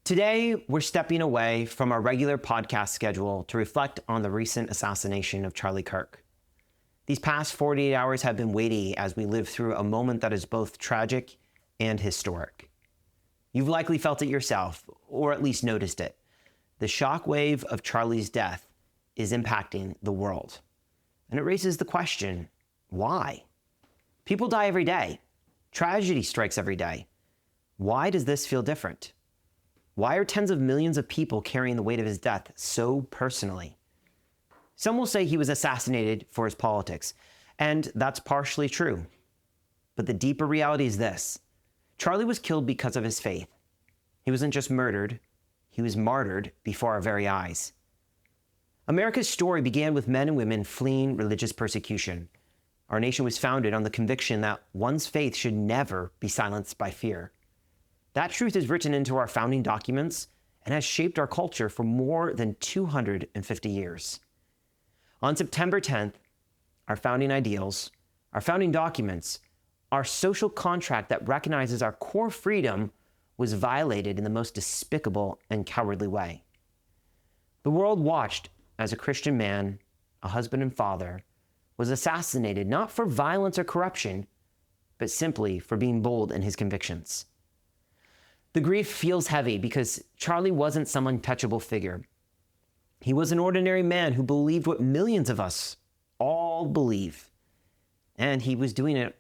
Today, we're stepping away from our regular podcast schedule to reflect on the recent assassination of Charlie Kirk. These past 48 hours have been weighty as we live through a moment that is both tragic and historic. You've likely felt it yourself, or at least noticed it. The shockwave of Charlie's death is impacting the world. And it raises the question, why? People die every day. Tragedy strikes every day. Why does this feel different? Why are tens of millions of people carrying the weight of his death so personally? Some will say he was assassinated for his politics, and that's partially true. But the deeper reality is this. Charlie was killed because of his faith. He wasn't just murdered, he was martyred before our very eyes. America's story began with men and women fleeing religious persecution. Our nation was founded on the conviction that one's faith should never be silenced by fear. That truth is written into our founding documents and has shaped our culture for more than 250 years. On September 10th, our founding ideals, our founding documents, our social contract that recognizes our core freedom was violated in the most despicable and cowardly way. The world watched as a Christian man, a husband and father, was assassinated not for violence or corruption, but simply for being bold in his convictions. The grief feels heavy because Charlie wasn't some untouchable figure. He was an ordinary man who believed what millions of us all believe. And he was doing it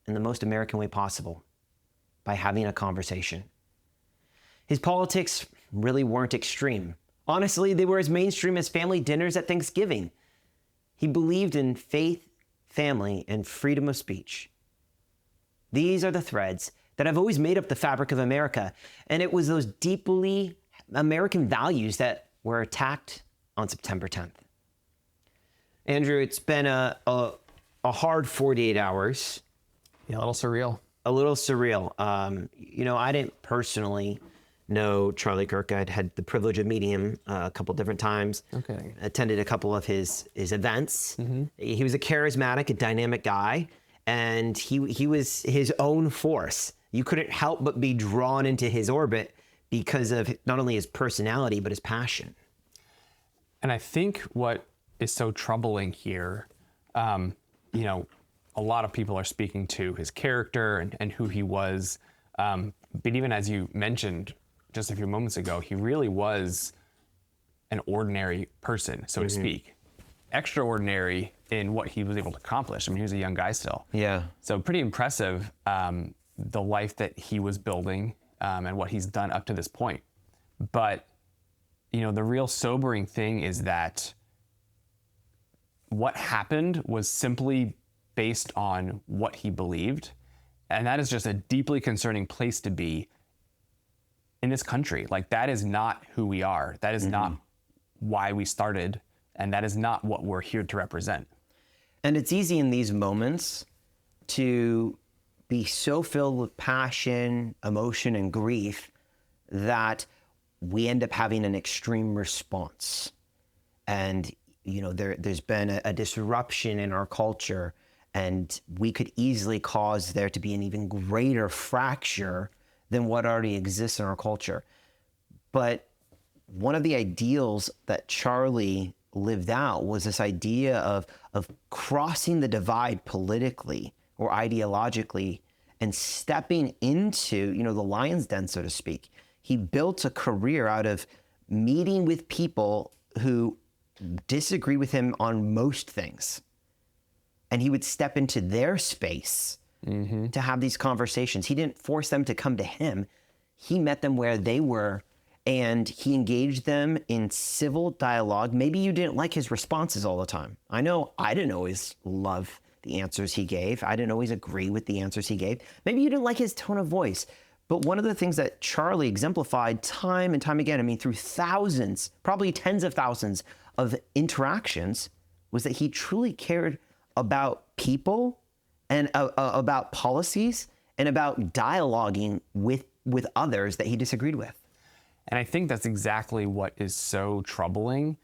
in the most American way possible, by having a conversation. His politics really weren't extreme. Honestly, they were as mainstream as family dinners at Thanksgiving. He believed in faith, family, and freedom of speech. These are the threads that have always made up the fabric of America, and it was those deeply American values that were attacked on September 10th. Andrew, it's been a hard 48 hours. Yeah, a little surreal. A little surreal. I didn't personally know Charlie Kirk. I'd had the privilege of meeting him a couple different times. Okay. Attended a couple of his events. Mm-hmm. He was a charismatic, a dynamic guy, and he was his own force. You couldn't help but be drawn into his orbit because of not only his personality, but his passion. And I think what is so troubling here, a lot of people are speaking to his character and who he was. But even as you mentioned just a few moments ago, he really was an ordinary person, so to speak. Extraordinary in what he was able to accomplish. I mean, he was a young guy still. Yeah. So pretty impressive, the life that he was building and what he's done up to this point. But, the real sobering thing is that what happened was simply based on what he believed. And that is just a deeply concerning place to be in this country. Like, that is not who we are. That is not why we started. And that is not what we're here to represent. And it's easy in these moments to be so filled with passion, emotion, and grief that we end up having an extreme response. And, there's been a disruption in our culture, and we could easily cause there to be an even greater fracture than what already exists in our culture. But one of the ideals that Charlie lived out was this idea of crossing the divide politically or ideologically and stepping into, the lion's den, so to speak. He built a career out of meeting with people who disagree with him on most things. And he would step into their space to have these conversations. He didn't force them to come to him. He met them where they were, and he engaged them in civil dialogue. Maybe you didn't like his responses all the time. I know I didn't always love the answers he gave. I didn't always agree with the answers he gave. Maybe you didn't like his tone of voice. But one of the things that Charlie exemplified time and time again, through thousands, probably tens of thousands of interactions, was that he truly cared about people and about policies and about dialoguing with others that he disagreed with. And I think that's exactly what is so troubling.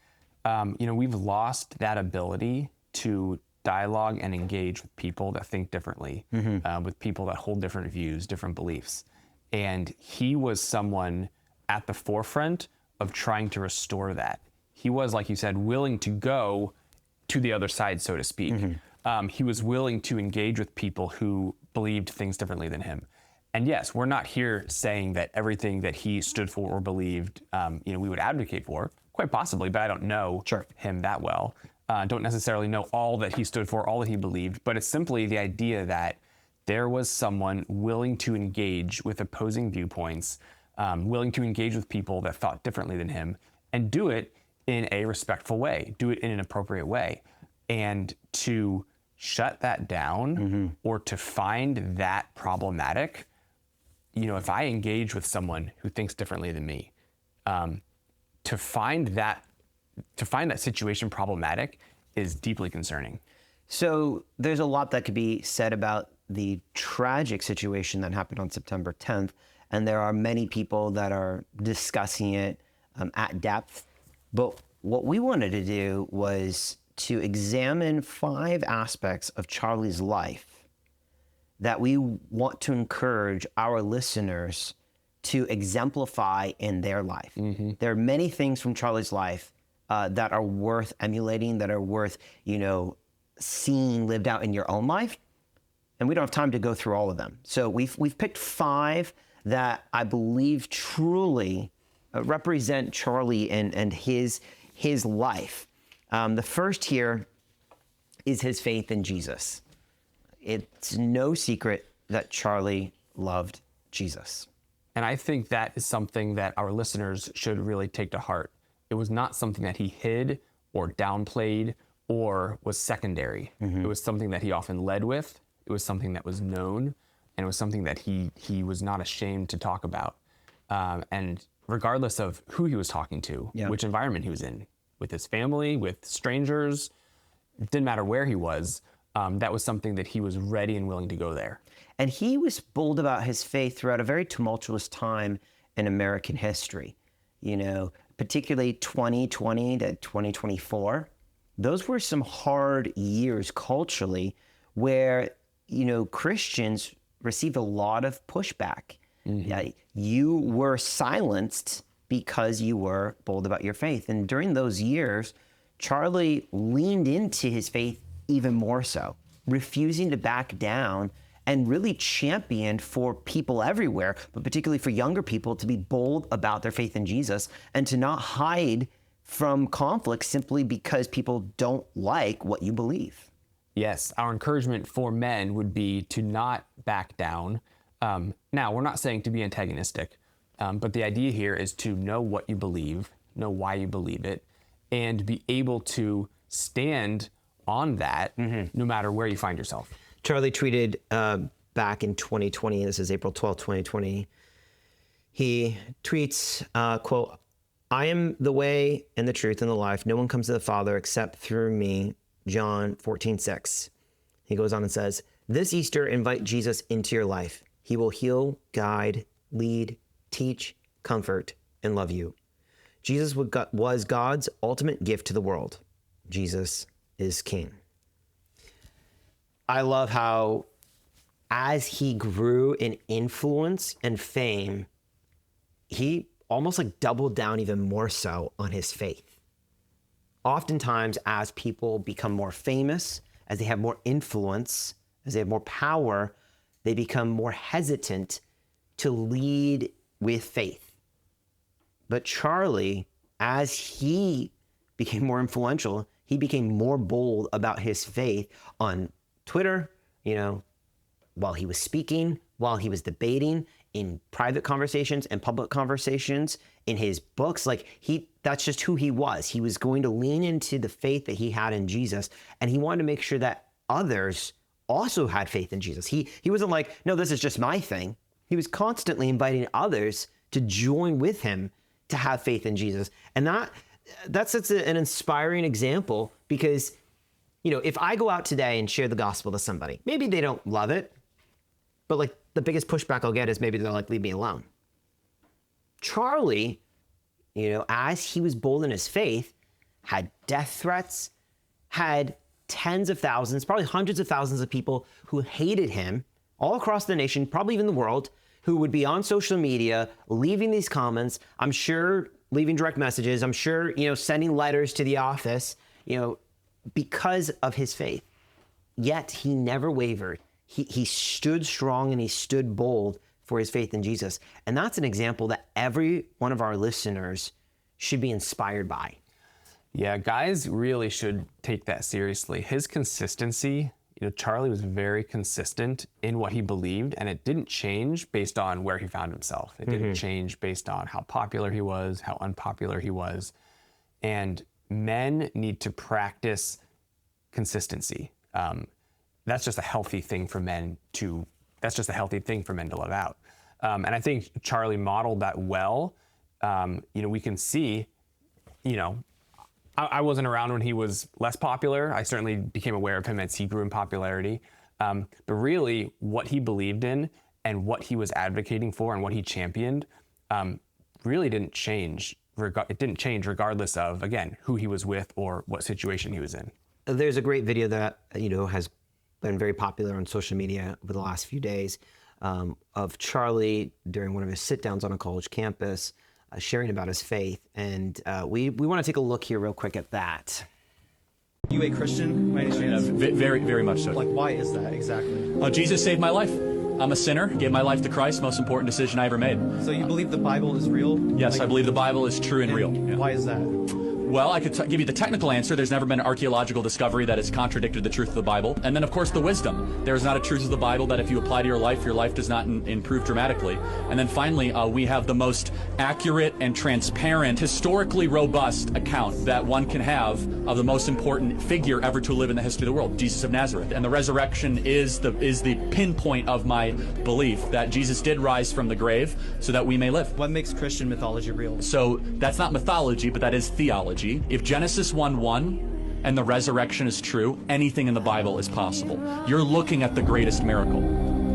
We've lost that ability to dialogue and engage with people that think differently, with people that hold different views, different beliefs. And he was someone at the forefront of trying to restore that. He was, like you said, willing to go to the other side, so to speak. He was willing to engage with people who believed things differently than him. And yes, we're not here saying that everything that he stood for or believed, we would advocate for. Quite possibly, but I don't know him that well. Don't necessarily know all that he stood for, all that he believed. But it's simply the idea that there was someone willing to engage with opposing viewpoints, willing to engage with people that thought differently than him, and do it in a respectful way, do it in an appropriate way. And to shut that down or to find that problematic, if I engage with someone who thinks differently than me, to find that situation problematic is deeply concerning. So there's a lot that could be said about the tragic situation that happened on September 10th, and there are many people that are discussing it at depth. But what we wanted to do was to examine 5 aspects of Charlie's life that we want to encourage our listeners to exemplify in their life. There are many things from Charlie's life that are worth emulating, that are worth, seeing lived out in your own life. And we don't have time to go through all of them. So we've picked 5 that I believe truly represent Charlie and his life. The first here is his faith in Jesus. It's no secret that Charlie loved Jesus. And I think that is something that our listeners should really take to heart. It was not something that he hid or downplayed or was secondary. It was something that he often led with. It was something that was known, and it was something that he was not ashamed to talk about. And regardless of who he was talking to, which environment he was in, with his family, with strangers, it didn't matter where he was, that was something that he was ready and willing to go there. And he was bold about his faith throughout a very tumultuous time in American history. Particularly 2020 to 2024. Those were some hard years culturally where, Christians received a lot of pushback. You were silenced because you were bold about your faith. And during those years, Charlie leaned into his faith even more so, refusing to back down and really championed for people everywhere, but particularly for younger people, to be bold about their faith in Jesus and to not hide from conflict simply because people don't like what you believe. Yes, our encouragement for men would be to not back down. Now, we're not saying to be antagonistic, but the idea here is to know what you believe, know why you believe it, and be able to stand on that no matter where you find yourself. Charlie tweeted back in 2020, this is April 12, 2020. He tweets, quote, "I am the way and the truth and the life. No one comes to the Father except through me." John 14:6. He goes on and says, "This Easter, invite Jesus into your life. He will heal, guide, lead, teach, comfort, and love you. Jesus was God's ultimate gift to the world. Jesus is King." I love how as he grew in influence and fame, he almost like doubled down even more so on his faith. Oftentimes, as people become more famous, as they have more influence, as they have more power, they become more hesitant to lead with faith. But Charlie, as he became more influential, he became more bold about his faith on Twitter, while he was speaking, while he was debating, in private conversations and public conversations, in his books. That's just who he was. He was going to lean into the faith that he had in Jesus, and he wanted to make sure that others also had faith in Jesus. He wasn't like, no, this is just my thing. He was constantly inviting others to join with him to have faith in Jesus. And that's such an inspiring example, because if I go out today and share the gospel to somebody, maybe they don't love it, but the biggest pushback I'll get is maybe they'll leave me alone. Charlie, as he was bold in his faith, had death threats, had tens of thousands, probably hundreds of thousands of people who hated him all across the nation, probably even the world, who would be on social media, leaving these comments, I'm sure leaving direct messages, I'm sure, sending letters to the office, because of his faith. Yet he never wavered. He stood strong and he stood bold for his faith in Jesus. And that's an example that every one of our listeners should be inspired by. Yeah, guys really should take that seriously. His consistency, Charlie was very consistent in what he believed, and it didn't change based on where he found himself. It didn't change based on how popular he was, how unpopular he was. And men need to practice consistency. That's just a healthy thing for men to live out. And I think Charlie modeled that well. We can see, I wasn't around when he was less popular. I certainly became aware of him as he grew in popularity. But really, what he believed in and what he was advocating for and what he championed really didn't change. It didn't change regardless of, again, who he was with or what situation he was in. There's a great video that, has been very popular on social media over the last few days of Charlie during one of his sit-downs on a college campus, sharing about his faith. And we want to take a look here real quick at that. You a Christian, by any chance? Very, very much so. Like, why is that exactly? Jesus saved my life. I'm a sinner, gave my life to Christ, most important decision I ever made. So you believe the Bible is real? Yes, I believe the Bible is true and real. Yeah. Why is that? Well, I could give you the technical answer. There's never been an archaeological discovery that has contradicted the truth of the Bible. And then, of course, the wisdom. There is not a truth of the Bible that if you apply to your life does not improve dramatically. And then finally, we have the most accurate and transparent, historically robust account that one can have of the most important figure ever to live in the history of the world, Jesus of Nazareth. And the resurrection is the pinpoint of my belief that Jesus did rise from the grave so that we may live. What makes Christian mythology real? So that's not mythology, but that is theology. If Genesis 1:1 and the resurrection is true, anything in the Bible is possible. You're looking at the greatest miracle.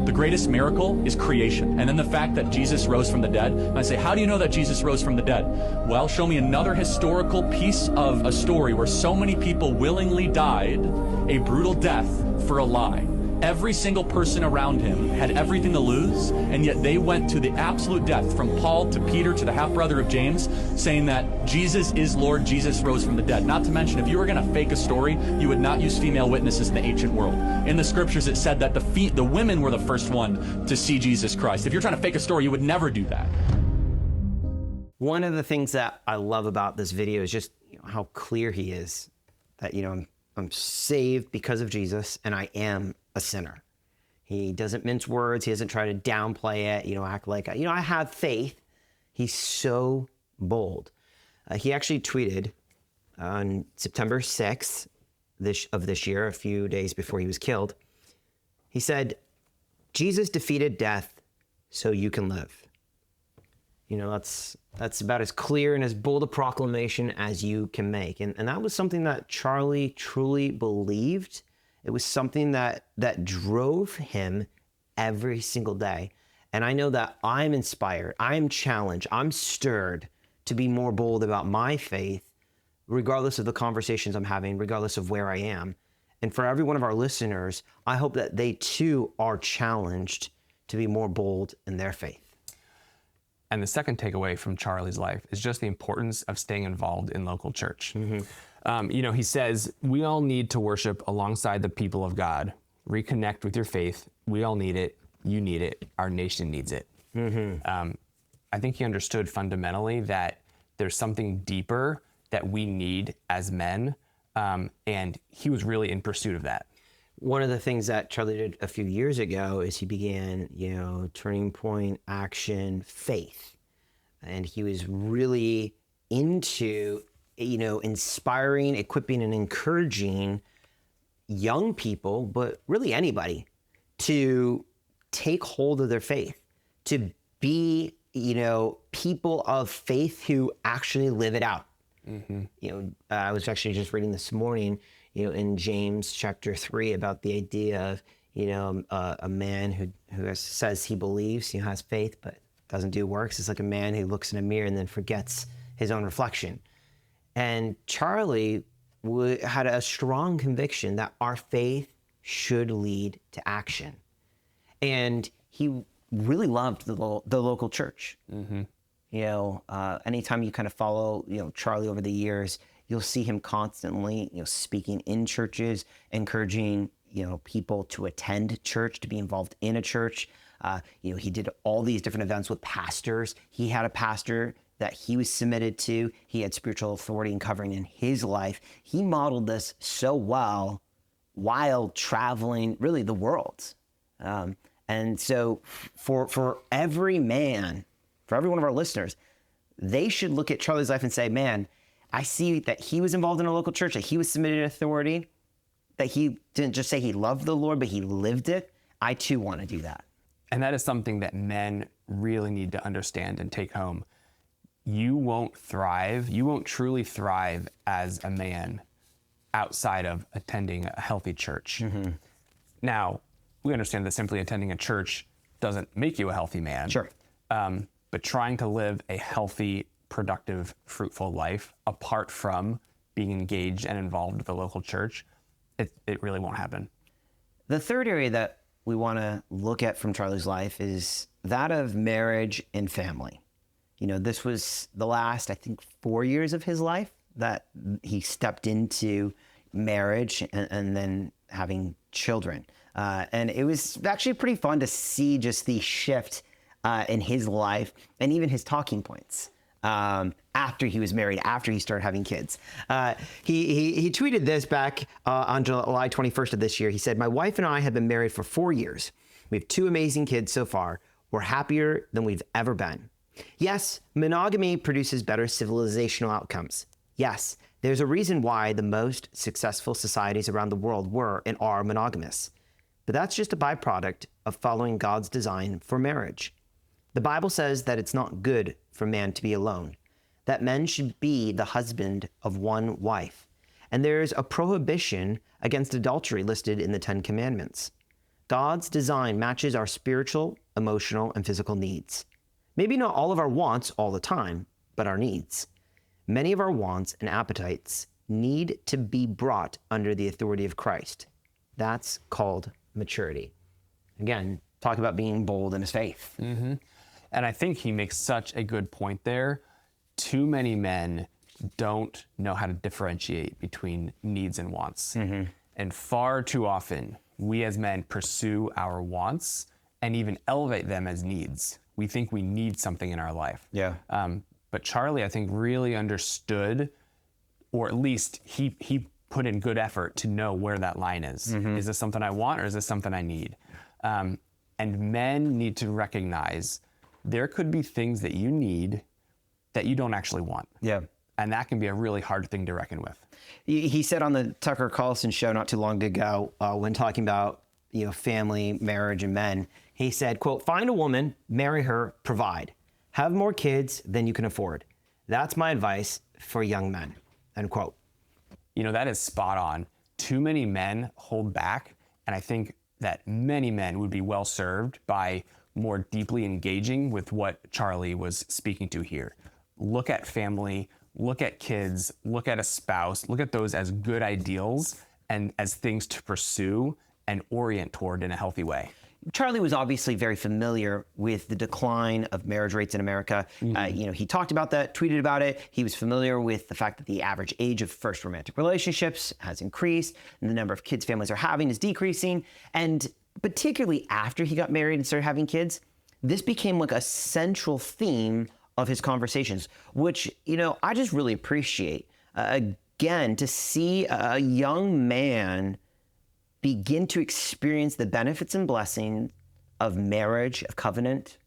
The greatest miracle is creation. And then the fact that Jesus rose from the dead. And I say, how do you know that Jesus rose from the dead? Well, show me another historical piece of a story where so many people willingly died a brutal death for a lie. Every single person around him had everything to lose, and yet they went to the absolute death, from Paul to Peter to the half-brother of James, saying that Jesus is Lord, Jesus rose from the dead. Not to mention, if you were going to fake a story, you would not use female witnesses in the ancient world. In the scriptures, it said that the women were the first one to see Jesus Christ. If you're trying to fake a story, you would never do that. One of the things that I love about this video is just how clear he is that, I'm saved because of Jesus, and I am a sinner. He doesn't mince words. He doesn't try to downplay it, act like, I have faith. He's so bold. He actually tweeted on September 6th of this year, a few days before he was killed. He said, Jesus defeated death so you can live. That's about as clear and as bold a proclamation as you can make. And that was something that Charlie truly believed. It was something that drove him every single day. And I know that I'm inspired, I'm challenged, I'm stirred to be more bold about my faith, regardless of the conversations I'm having, regardless of where I am. And for every one of our listeners, I hope that they too are challenged to be more bold in their faith. And the second takeaway from Charlie's life is just the importance of staying involved in local church. He says, we all need to worship alongside the people of God. Reconnect with your faith. We all need it. You need it. Our nation needs it. I think he understood fundamentally that there's something deeper that we need as men. And he was really in pursuit of that. One of the things that Charlie did a few years ago is he began, Turning Point Action Faith. And he was really into, inspiring, equipping, and encouraging young people, but really anybody, to take hold of their faith, to be, people of faith who actually live it out. I was actually just reading this morning, in James chapter 3 about the idea of, a man who says he believes, has faith, but doesn't do works. It's like a man who looks in a mirror and then forgets his own reflection. And Charlie had a strong conviction that our faith should lead to action. And he really loved the local church. Anytime you kind of follow, Charlie over the years, you'll see him constantly, speaking in churches, encouraging, people to attend church, to be involved in a church. He did all these different events with pastors. He had a pastor that he was submitted to. He had spiritual authority and covering in his life. He modeled this so well while traveling really the world. And so for every man, for every one of our listeners, they should look at Charlie's life and say, man, I see that he was involved in a local church, that he was submitted to authority, that he didn't just say he loved the Lord, but he lived it. I too want to do that. And that is something that men really need to understand and take home. You won't truly thrive as a man outside of attending a healthy church. Now, we understand that simply attending a church doesn't make you a healthy man. Sure. But trying to live a healthy, productive, fruitful life apart from being engaged and involved with the local church, it really won't happen. The third area that we want to look at from Charlie's life is that of marriage and family. This was the last, I think, 4 years of his life that he stepped into marriage and then having children. And it was actually pretty fun to see just the shift in his life and even his talking points after he was married, after he started having kids. He tweeted this back on July 21st of this year. He said, "My wife and I have been married for 4 years. We have 2 amazing kids so far. We're happier than we've ever been. Yes, monogamy produces better civilizational outcomes. Yes, there's a reason why the most successful societies around the world were and are monogamous. But that's just a byproduct of following God's design for marriage. The Bible says that it's not good for man to be alone, that men should be the husband of one wife. And there's a prohibition against adultery listed in the 10 Commandments. God's design matches our spiritual, emotional, and physical needs. Maybe not all of our wants all the time, but our needs. Many of our wants and appetites need to be brought under the authority of Christ. That's called maturity." Again, talk about being bold in his faith. And I think he makes such a good point there. Too many men don't know how to differentiate between needs and wants. And far too often, we as men pursue our wants and even elevate them as needs. We think we need something in our life. Yeah. But Charlie, I think, really understood, or at least he put in good effort to know where that line is. Is this something I want or is this something I need? And men need to recognize there could be things that you need that you don't actually want. Yeah. And that can be a really hard thing to reckon with. He said on the Tucker Carlson show not too long ago, when talking about family, marriage, and men, he said, quote, "Find a woman, marry her, provide. Have more kids than you can afford. That's my advice for young men," end quote. That is spot on. Too many men hold back, and I think that many men would be well served by more deeply engaging with what Charlie was speaking to here. Look at family, look at kids, look at a spouse, look at those as good ideals and as things to pursue and orient toward in a healthy way. Charlie was obviously very familiar with the decline of marriage rates in America. He talked about that, tweeted about it. He was familiar with the fact that the average age of first romantic relationships has increased and the number of kids families are having is decreasing. And particularly after he got married and started having kids, this became like a central theme of his conversations, which, I just really appreciate. Again, to see a young man begin to experience the benefits and blessings of marriage, of covenant,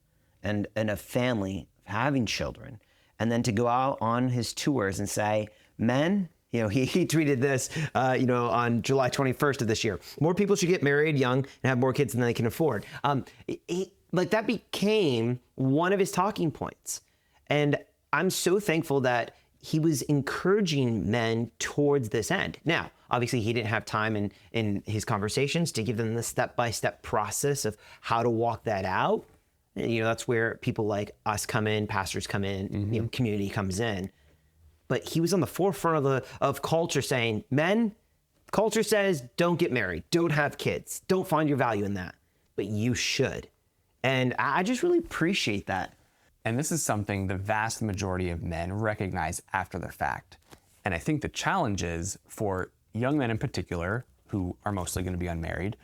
and of family, of having children, and then to go out on his tours and say, "Men," he tweeted this, on July 21st of this year, "More people should get married young and have more kids than they can afford." That became one of his talking points. And I'm so thankful that he was encouraging men towards this end. Now, obviously, he didn't have time in his conversations to give them the step-by-step process of how to walk that out. That's where people like us come in, pastors come in, community comes in. But he was on the forefront of culture saying, "Men, culture says don't get married, don't have kids, don't find your value in that, but you should." And I just really appreciate that. And this is something the vast majority of men recognize after the fact. And I think the challenge is for young men in particular, who are mostly going to be unmarried,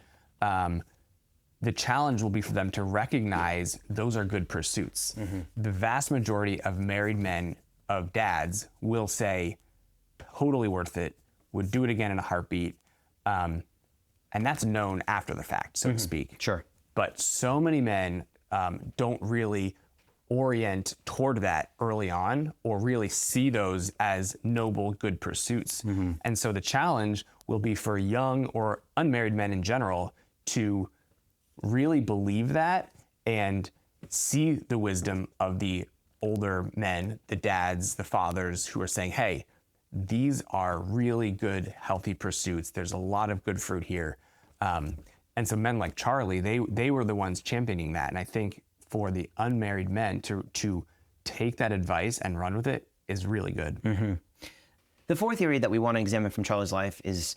the challenge will be for them to recognize those are good pursuits. The vast majority of married men, of dads, will say, totally worth it, would do it again in a heartbeat. And that's known after the fact, so to speak. Sure. But so many men don't really orient toward that early on or really see those as noble, good pursuits. And so the challenge will be for young or unmarried men in general to really believe that and see the wisdom of the older men, the dads, the fathers who are saying, hey, these are really good, healthy pursuits. There's a lot of good fruit here. And so men like Charlie, they were the ones championing that. And I think for the unmarried men to take that advice and run with it is really good. The fourth area that we want to examine from Charlie's life is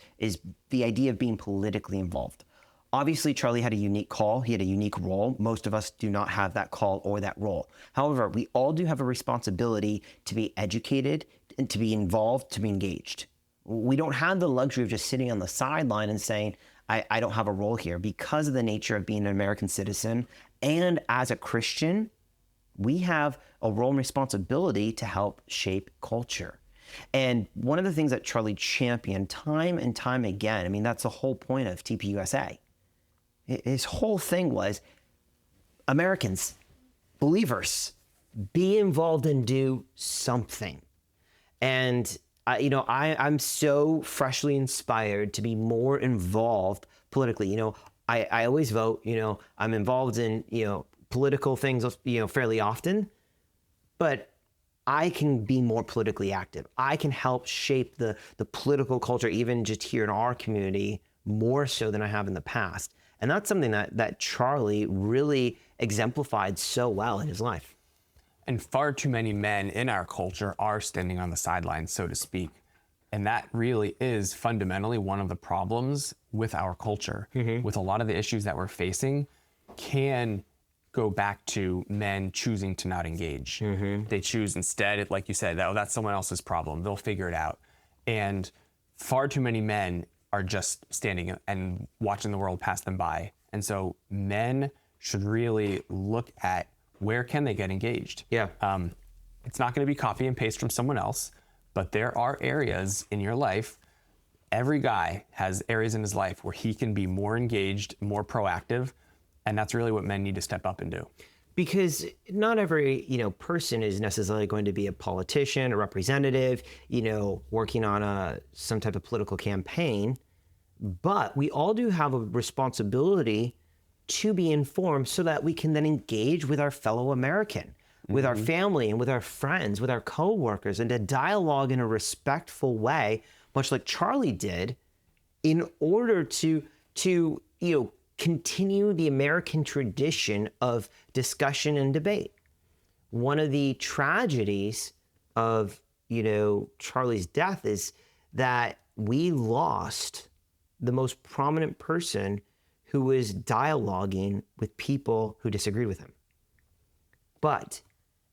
the idea of being politically involved. Obviously, Charlie had a unique call. He had a unique role. Most of us do not have that call or that role. However, we all do have a responsibility to be educated, and to be involved, to be engaged. We don't have the luxury of just sitting on the sideline and saying, I don't have a role here. Because of the nature of being an American citizen and as a Christian, we have a role and responsibility to help shape culture. And one of the things that Charlie championed time and time again, I mean, that's the whole point of TPUSA. His whole thing was, Americans, believers, be involved and do something. And I'm so freshly inspired to be more involved politically. I always vote. I'm involved in political things fairly often, but I can be more politically active. I can help shape the political culture, even just here in our community, more so than I have in the past. And that's something that Charlie really exemplified so well in his life. And far too many men in our culture are standing on the sidelines, so to speak. And that really is fundamentally one of the problems with our culture. With a lot of the issues that we're facing can go back to men choosing to not engage. They choose instead, like you said, oh, that's someone else's problem. They'll figure it out. And far too many men are just standing and watching the world pass them by. And so men should really look at where can they get engaged. Yeah. It's not going to be copy and paste from someone else, but there are areas in your life. Every guy has areas in his life where he can be more engaged, more proactive, and that's really what men need to step up and do. Because not every person is necessarily going to be a politician, a representative, working on some type of political campaign, but we all do have a responsibility to be informed so that we can then engage with our fellow American, with our family and with our friends, with our coworkers, and to dialogue in a respectful way, much like Charlie did, in order to continue the American tradition of discussion and debate. One of the tragedies of, Charlie's death is that we lost the most prominent person who was dialoguing with people who disagreed with him. But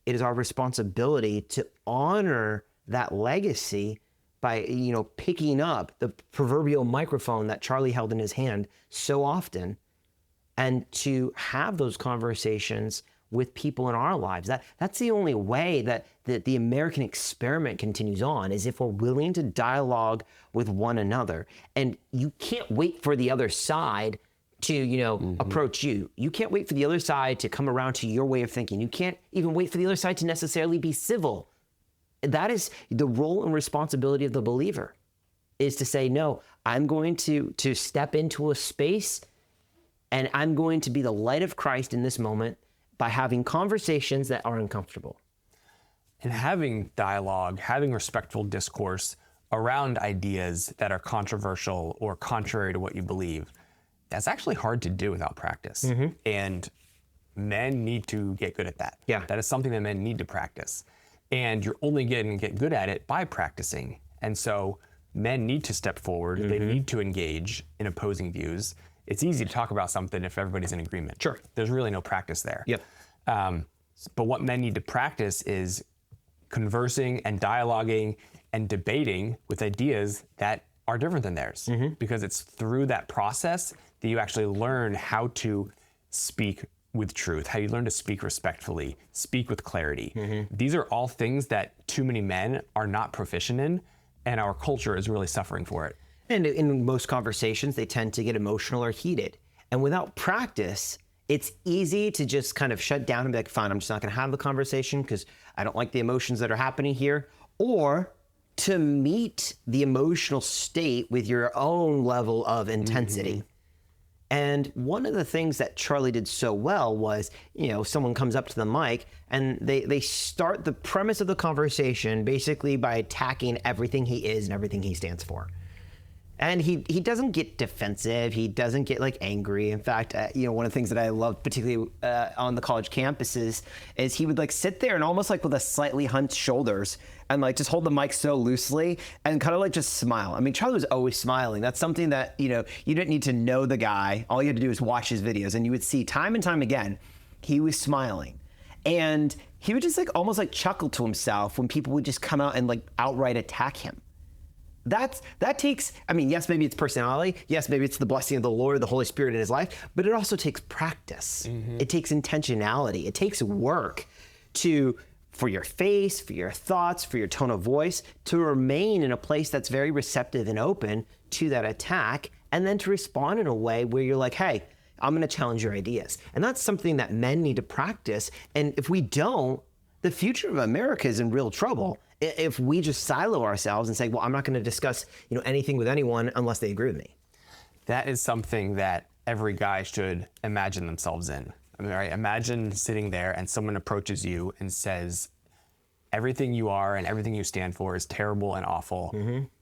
it is our responsibility to honor that legacy by, picking up the proverbial microphone that Charlie held in his hand so often, and to have those conversations with people in our lives. That's the only way that the American experiment continues on, is if we're willing to dialogue with one another. And you can't wait for the other side to, approach you. You can't wait for the other side to come around to your way of thinking. You can't even wait for the other side to necessarily be civil. That is the role and responsibility of the believer, is to say, no, I'm going to step into a space and I'm going to be the light of Christ in this moment by having conversations that are uncomfortable. And having dialogue, having respectful discourse around ideas that are controversial or contrary to what you believe, that's actually hard to do without practice. And men need to get good at that. Yeah. That is something that men need to practice. And you're only going to get good at it by practicing. And so men need to step forward. They need to engage in opposing views. it's easy to talk about something if everybody's in agreement. Sure. There's really no practice there. Yep. But what men need to practice is conversing and dialoguing and debating with ideas that are different than theirs. Because it's through that process that you actually learn how to speak with truth, how you learn to speak respectfully, speak with clarity. These are all things that too many men are not proficient in, and our culture is really suffering for it. And in most conversations, they tend to get emotional or heated. And without practice, it's easy to just kind of shut down and be like, fine, I'm just not going to have the conversation because I don't like the emotions that are happening here. Or to meet the emotional state with your own level of intensity. And one of the things that Charlie did so well was, someone comes up to the mic and they start the premise of the conversation basically by attacking everything he is and everything he stands for. And he doesn't get defensive. He doesn't get angry. In fact, one of the things that I love, particularly on the college campuses, is he would sit there and almost with a slightly hunched shoulders and just hold the mic so loosely and kind of just smile. I mean, Charlie was always smiling. That's something that, you didn't need to know the guy. All you had to do is watch his videos and you would see time and time again, he was smiling. And he would just almost chuckle to himself when people would just come out and outright attack him. That takes, yes, maybe it's personality. Yes, maybe it's the blessing of the Lord, the Holy Spirit in his life, but it also takes practice. It takes intentionality. It takes work for your face, for your thoughts, for your tone of voice, to remain in a place that's very receptive and open to that attack, and then to respond in a way where you're like, hey, I'm going to challenge your ideas. And that's something that men need to practice. And if we don't, the future of America is in real trouble. If we just silo ourselves and say, well, I'm not going to discuss, anything with anyone unless they agree with me. That is something that every guy should imagine themselves in. Right? Imagine sitting there and someone approaches you and says, everything you are and everything you stand for is terrible and awful,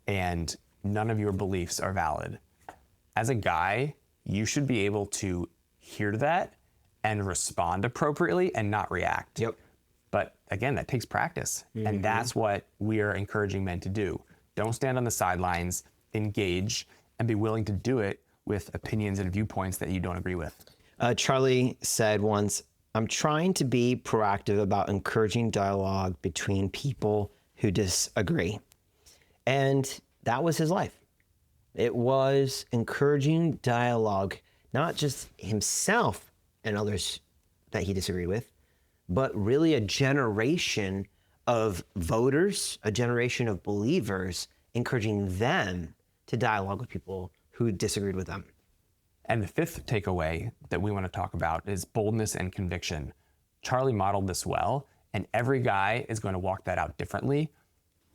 and none of your beliefs are valid. As a guy, you should be able to hear that and respond appropriately and not react. Yep. But again, that takes practice. And that's what we are encouraging men to do. Don't stand on the sidelines, engage, and be willing to do it with opinions and viewpoints that you don't agree with. Charlie said once, I'm trying to be proactive about encouraging dialogue between people who disagree. And that was his life. It was encouraging dialogue, not just himself and others that he disagreed with, but really a generation of voters, a generation of believers, encouraging them to dialogue with people who disagreed with them. And the fifth takeaway that we want to talk about is boldness and conviction. Charlie modeled this well, and every guy is going to walk that out differently,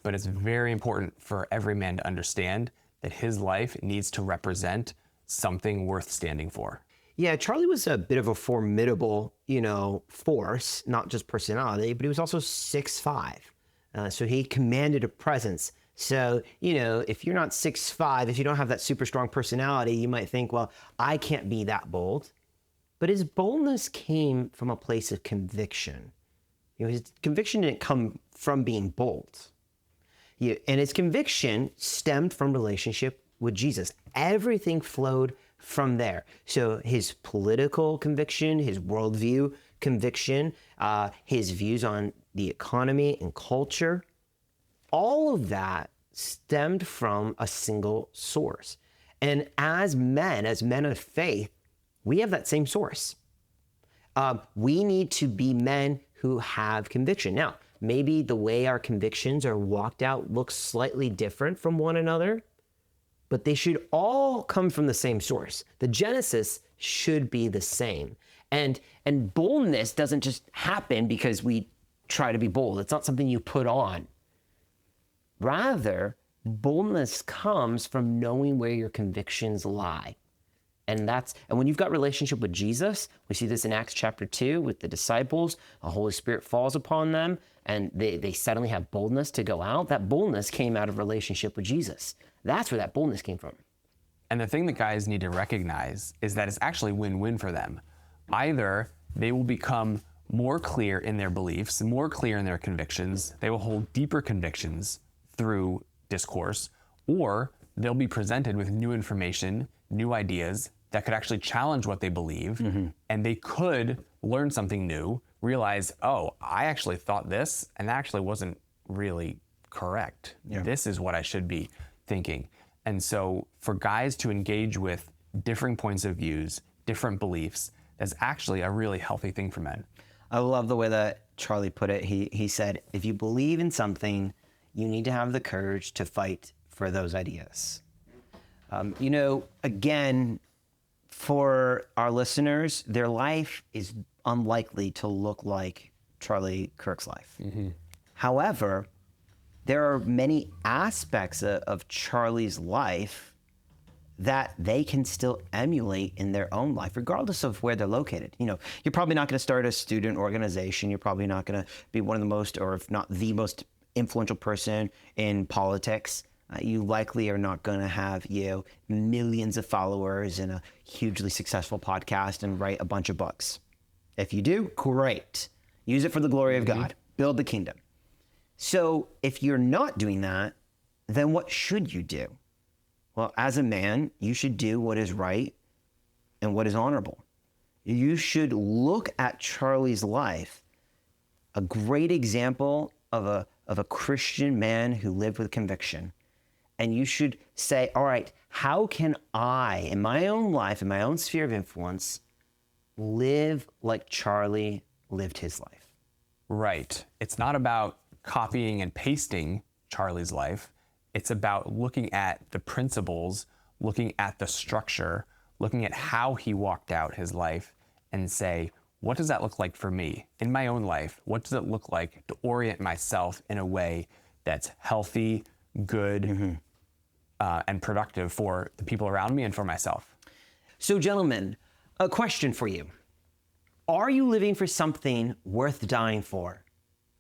but it's very important for every man to understand that his life needs to represent something worth standing for. Yeah, Charlie was a bit of a formidable, force, not just personality, but he was also 6'5". So he commanded a presence. So, if you're not 6'5", if you don't have that super strong personality, you might think, well, I can't be that bold. But his boldness came from a place of conviction. His conviction didn't come from being bold. And his conviction stemmed from relationship with Jesus. Everything flowed from there. So his political conviction, his worldview conviction, his views on the economy and culture, all of that stemmed from a single source. And as men of faith, we have that same source. We need to be men who have conviction. Now, maybe the way our convictions are walked out looks slightly different from one another, but they should all come from the same source. The genesis should be the same. And boldness doesn't just happen because we try to be bold. It's not something you put on. Rather, boldness comes from knowing where your convictions lie. And when you've got relationship with Jesus, we see this in Acts chapter 2 with the disciples, the Holy Spirit falls upon them and they suddenly have boldness to go out. That boldness came out of relationship with Jesus. That's where that boldness came from. And the thing that guys need to recognize is that it's actually win-win for them. Either they will become more clear in their beliefs, more clear in their convictions, they will hold deeper convictions through discourse, or they'll be presented with new information, new ideas that could actually challenge what they believe, and they could learn something new, realize, oh, I actually thought this, and that actually wasn't really correct. This is what I should be thinking. And so for guys to engage with differing points of views, different beliefs, that's actually a really healthy thing for men. I love the way that Charlie put it. He said, if you believe in something, you need to have the courage to fight for those ideas. Again, for our listeners, their life is unlikely to look like Charlie Kirk's life. However, there are many aspects of Charlie's life that they can still emulate in their own life, regardless of where they're located. You're probably not going to start a student organization. You're probably not going to be one of the most, or if not the most influential person in politics. You likely are not going to have millions of followers and a hugely successful podcast and write a bunch of books. If you do, great. Use it for the glory of God. Build the kingdom. So if you're not doing that, then what should you do? Well, as a man, you should do what is right and what is honorable. You should look at Charlie's life, a great example of a Christian man who lived with conviction. And you should say, all right, how can I, in my own life, in my own sphere of influence, live like Charlie lived his life? Right. It's not about copying and pasting Charlie's life. It's about looking at the principles, looking at the structure, looking at how he walked out his life and say, what does that look like for me in my own life? What does it look like to orient myself in a way that's healthy, good, and productive for the people around me and for myself? So, gentlemen, a question for you. Are you living for something worth dying for?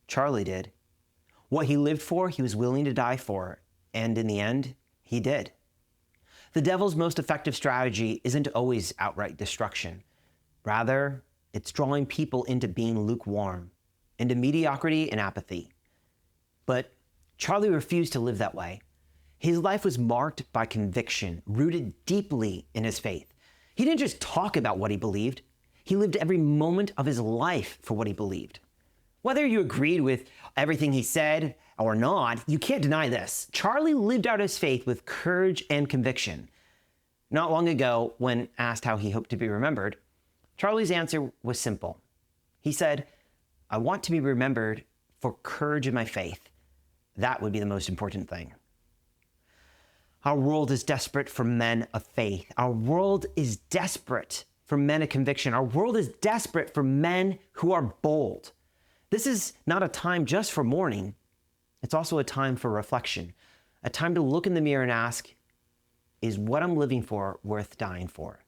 Charlie did. What he lived for, he was willing to die for. And in the end, he did. The devil's most effective strategy isn't always outright destruction. Rather, it's drawing people into being lukewarm, into mediocrity and apathy. But Charlie refused to live that way. His life was marked by conviction, rooted deeply in his faith. He didn't just talk about what he believed. He lived every moment of his life for what he believed. Whether you agreed with everything he said or not, you can't deny this. Charlie lived out his faith with courage and conviction. Not long ago, when asked how he hoped to be remembered, Charlie's answer was simple. He said, I want to be remembered for courage in my faith. That would be the most important thing. Our world is desperate for men of faith. Our world is desperate for men of conviction. Our world is desperate for men who are bold. This is not a time just for mourning. It's also a time for reflection, a time to look in the mirror and ask, is what I'm living for worth dying for?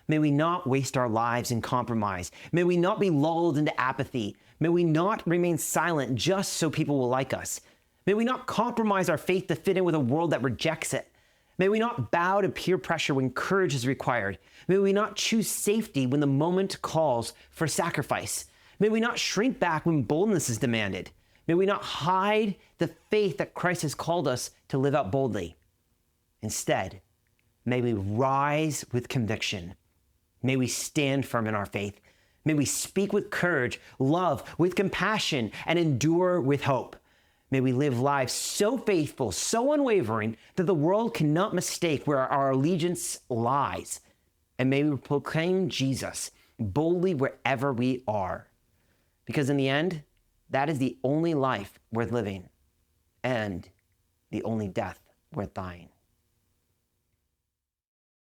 May we not waste our lives in compromise. May we not be lulled into apathy. May we not remain silent just so people will like us. May we not compromise our faith to fit in with a world that rejects it. May we not bow to peer pressure when courage is required. May we not choose safety when the moment calls for sacrifice. May we not shrink back when boldness is demanded. May we not hide the faith that Christ has called us to live out boldly. Instead, may we rise with conviction. May we stand firm in our faith. May we speak with courage, love with compassion, and endure with hope. May we live lives so faithful, so unwavering, that the world cannot mistake where our allegiance lies. And may we proclaim Jesus boldly wherever we are. Because in the end, that is the only life worth living and the only death worth dying.